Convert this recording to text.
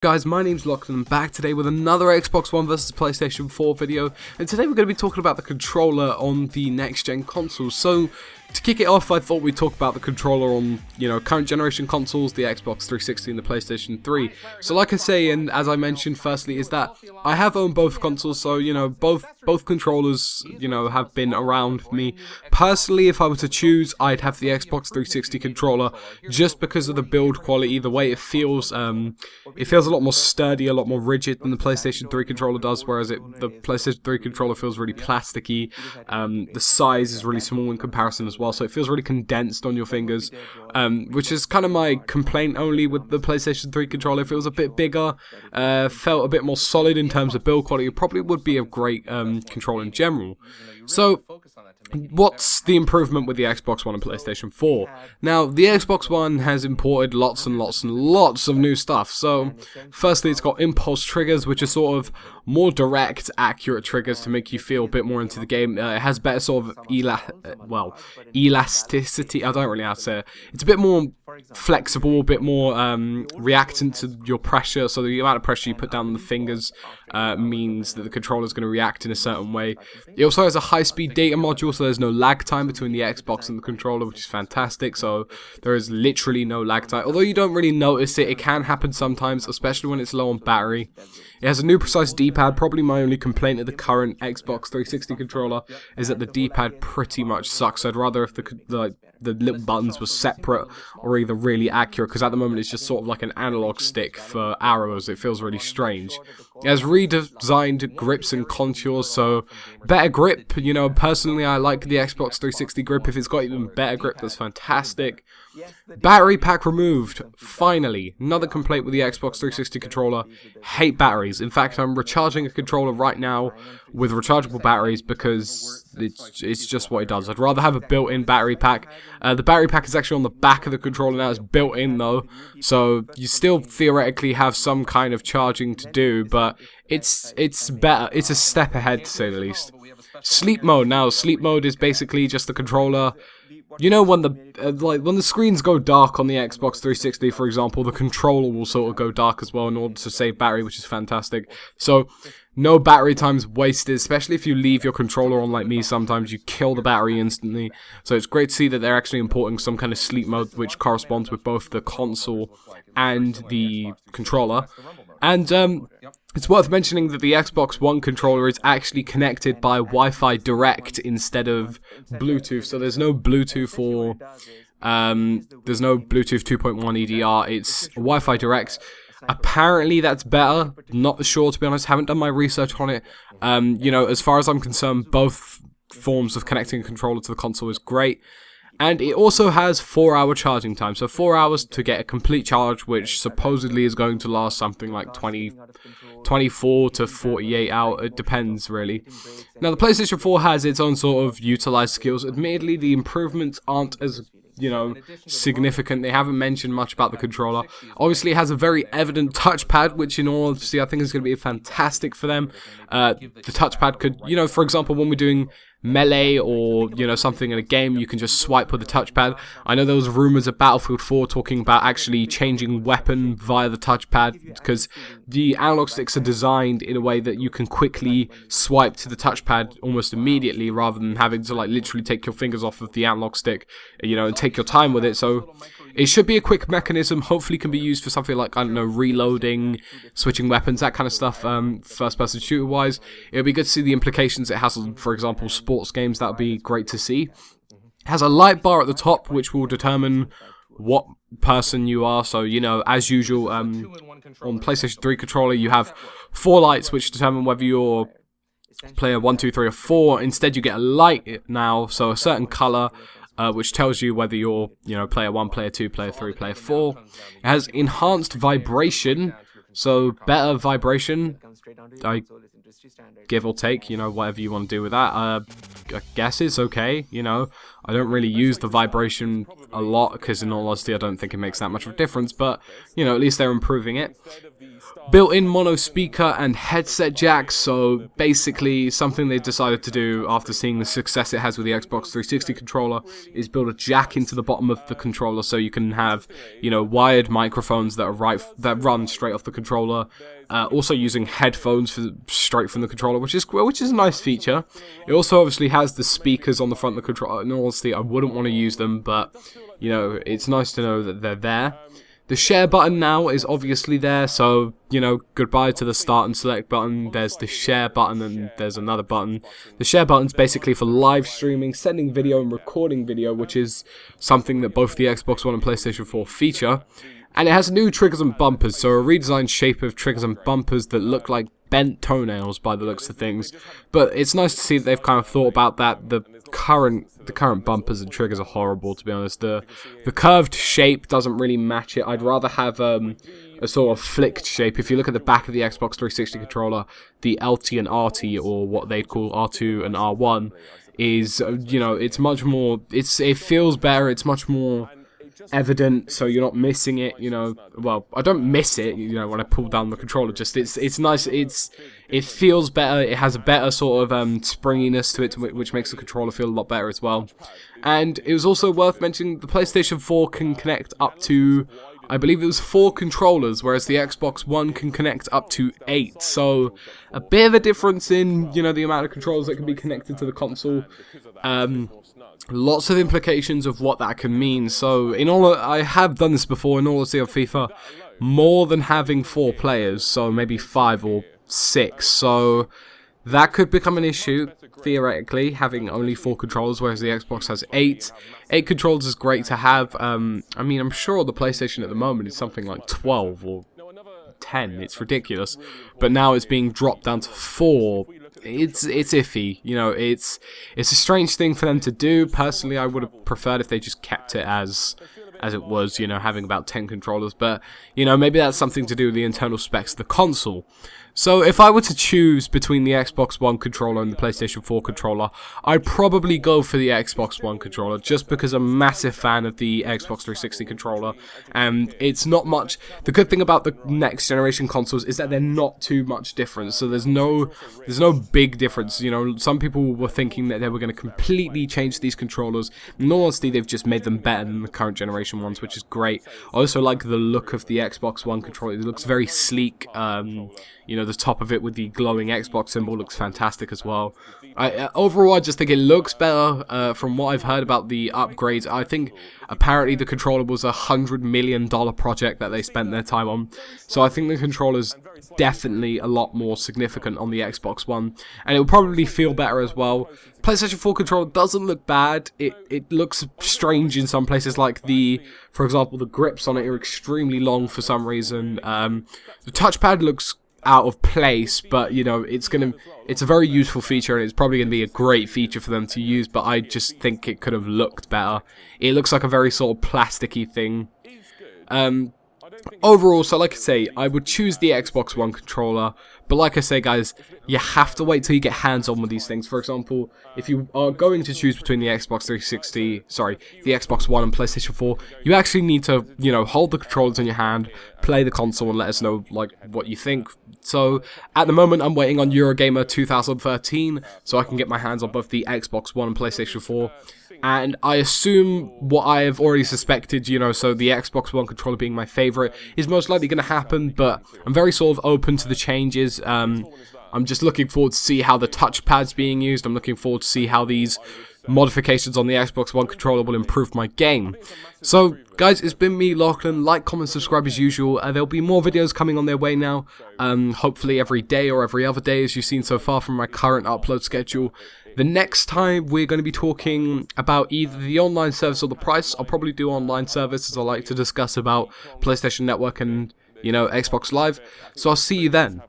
Guys, my name's Lachlan, and I'm back today with another Xbox One vs PlayStation 4 video, and today we're going to be talking about the controller on the next-gen consoles. So, to kick it off, I thought we'd talk about the controller on, current generation consoles, the Xbox 360 and the PlayStation 3. So like I say, and as I mentioned firstly, is that I have owned both consoles, so, both controllers, have been around for me. Personally, if I were to choose, I'd have the Xbox 360 controller, just because of the build quality, the way it feels a lot more sturdy, a lot more rigid than the PlayStation 3 controller does, whereas the PlayStation 3 controller feels really plasticky. The size is really small in comparison as well, so it feels really condensed on your fingers, which is kind of my complaint only with the PlayStation 3 controller. It feels a bit bigger, felt a bit more solid in terms of build quality. It probably would be a great controller in general. So, what's the improvement with the Xbox One and PlayStation 4? Now, the Xbox One has imported lots and lots and lots of new stuff. So, firstly, it's got impulse triggers, which are sort of more direct, accurate triggers to make you feel a bit more into the game. It has better sort of elasticity. I don't really know how to say it. It's a bit more flexible, a bit more reactant to your pressure. So the amount of pressure you put down on the fingers means that the controller is going to react in a certain way. It also has a high-speed data module, so there's no lag time between the Xbox and the controller, which is fantastic. So there is literally no lag time. Although you don't really notice it, it can happen sometimes, especially when it's low on battery. It has a new precise D-pad. Probably my only complaint of the current Xbox 360 controller is that the D-pad pretty much sucks. I'd rather if the little buttons were separate or either really accurate, because at the moment it's just sort of like an analog stick for arrows. It feels really strange. It has redesigned grips and contours, so better grip. Personally I like the Xbox 360 grip. If it's got even better grip, that's fantastic. Battery pack removed. Finally, another complaint with the Xbox 360 controller. Hate batteries. In fact, I'm recharging a controller right now with rechargeable batteries because it's just what it does. I'd rather have a built-in battery pack. The battery pack is actually on the back of the controller now. It's built in though, so you still theoretically have some kind of charging to do, but it's better. It's a step ahead, to say the least. Sleep mode. Now, sleep mode is basically just the controller. When the screens go dark on the Xbox 360, for example, the controller will sort of go dark as well in order to save battery, which is fantastic. So, no battery time's wasted, especially if you leave your controller on like me. Sometimes you kill the battery instantly. So it's great to see that they're actually importing some kind of sleep mode which corresponds with both the console and the controller. And it's worth mentioning that the Xbox One controller is actually connected by Wi-Fi Direct instead of Bluetooth. So there's no Bluetooth or there's no Bluetooth 2.1 EDR. It's Wi-Fi Direct. Apparently that's better. Not sure, to be honest. Haven't done my research on it. As far as I'm concerned, both forms of connecting a controller to the console is great. And it also has 4-hour charging time, so 4 hours to get a complete charge, which supposedly is going to last something like 24 to 48 hours, it depends really. Now the PlayStation 4 has its own sort of utilized skills. Admittedly, the improvements aren't as significant. They haven't mentioned much about the controller. Obviously, it has a very evident touchpad, which in all honesty I think is going to be fantastic for them. The touchpad could, for example, when we're doing melee or something in a game, you can just swipe with the touchpad. I know there was rumors of Battlefield 4 talking about actually changing weapon via the touchpad, because the analog sticks are designed in a way that you can quickly swipe to the touchpad almost immediately, rather than having to literally take your fingers off of the analog stick, and take your time with it. So it should be a quick mechanism. Hopefully can be used for something like, reloading, switching weapons, that kind of stuff, first-person shooter-wise. It would be good to see the implications it has on, for example, sports games. That would be great to see. It has a light bar at the top, which will determine what person you are. So, as usual, on PlayStation 3 controller, you have 4 lights, which determine whether you're player 1, 2, 3, or 4. Instead, you get a light now, so a certain color, which tells you whether you're, player 1, player 2, player 3, player 4. It has enhanced vibration, so better vibration, give or take, whatever you want to do with that. I guess it's okay, I don't really use the vibration a lot, because in all honesty I don't think it makes that much of a difference, but, at least they're improving it. built-in mono speaker and headset jacks, so basically something they decided to do after seeing the success it has with the Xbox 360 controller is build a jack into the bottom of the controller so you can have, you know, wired microphones that run straight off the controller. Also using headphones straight from the controller, which is a nice feature. It also obviously has the speakers on the front of the controller. In all honesty, I wouldn't want to use them, but you know, it's nice to know that they're there. The share button now is obviously there, so, you know, goodbye to the start and select button. There's the share button and there's another button. The share button's basically for live streaming, sending video and recording video, which is something that both the Xbox One and PlayStation 4 feature. And it has new triggers and bumpers, so a redesigned shape of triggers and bumpers that look like bent toenails by the looks of things. But it's nice to see that they've kind of thought about that. The current bumpers and triggers are horrible, to be honest. The curved shape doesn't really match it. I'd rather have a sort of flicked shape. If you look at the back of the Xbox 360 controller, the LT and RT, or what they'd call R2 and R1, is, you know, it's much more, it feels better, it's much more evident, so you're not missing it, you know. Well, I don't miss it, you know, when I pull down the controller, just it's nice, it feels better, it has a better sort of springiness to it, which makes the controller feel a lot better as well. And it was also worth mentioning the PlayStation 4 can connect up to, I believe it was 4 controllers, whereas the Xbox One can connect up to 8, so a bit of a difference in, you know, the amount of controllers that can be connected to the console. Lots of implications of what that can mean. So, I have done this before, in all honesty, on FIFA, more than having 4 players, so maybe 5 or 6, so that could become an issue, theoretically, having only 4 controllers, whereas the Xbox has 8. 8 controllers is great to have. I mean, I'm sure the PlayStation at the moment is something like 12 or 10, it's ridiculous, but now it's being dropped down to 4. It's iffy, you know, it's a strange thing for them to do. Personally, I would have preferred if they just kept it as it was, you know, having about 10 controllers, but, you know, maybe that's something to do with the internal specs of the console. So if I were to choose between the Xbox One controller and the PlayStation 4 controller, I'd probably go for the Xbox One controller, just because I'm a massive fan of the Xbox 360 controller, and it's not much. The good thing about the next generation consoles is that they're not too much different, so there's no big difference. You know, some people were thinking that they were going to completely change these controllers. In all honesty, they've just made them better than the current generation ones, which is great. I also like the look of the Xbox One controller. It looks very sleek. You know, the top of it with the glowing Xbox symbol looks fantastic as well. Overall, I just think it looks better. From what I've heard about the upgrades, I think apparently the controller was a $100 million project that they spent their time on. So I think the controller's definitely a lot more significant on the Xbox One, and it will probably feel better as well. PlayStation 4 controller doesn't look bad. It looks strange in some places, like for example, the grips on it are extremely long for some reason. The touchpad looks out of place, but you know, it's a very useful feature, and it's probably going to be a great feature for them to use, but I just think it could have looked better. It looks like a very sort of plasticky thing. Overall, so like I say, I would choose the Xbox One controller, but like I say, guys, you have to wait till you get hands-on with these things. For example, if you are going to choose between the Xbox One and PlayStation 4, you actually need to, you know, hold the controllers in your hand, play the console, and let us know, like, what you think. So, at the moment, I'm waiting on Eurogamer 2013, so I can get my hands on both the Xbox One and PlayStation 4. And I assume what I have already suspected, you know, so the Xbox One controller being my favourite is most likely going to happen, but I'm very sort of open to the changes. I'm just looking forward to see how the touchpad's being used. I'm looking forward to see how these modifications on the Xbox One controller will improve my game. So, guys, it's been me, Lachlan. Like, comment, subscribe as usual. There'll be more videos coming on their way now, hopefully every day or every other day, as you've seen so far from my current upload schedule. The next time we're going to be talking about either the online service or the price. I'll probably do online service, as I like to discuss about PlayStation Network and, you know, Xbox Live. So I'll see you then.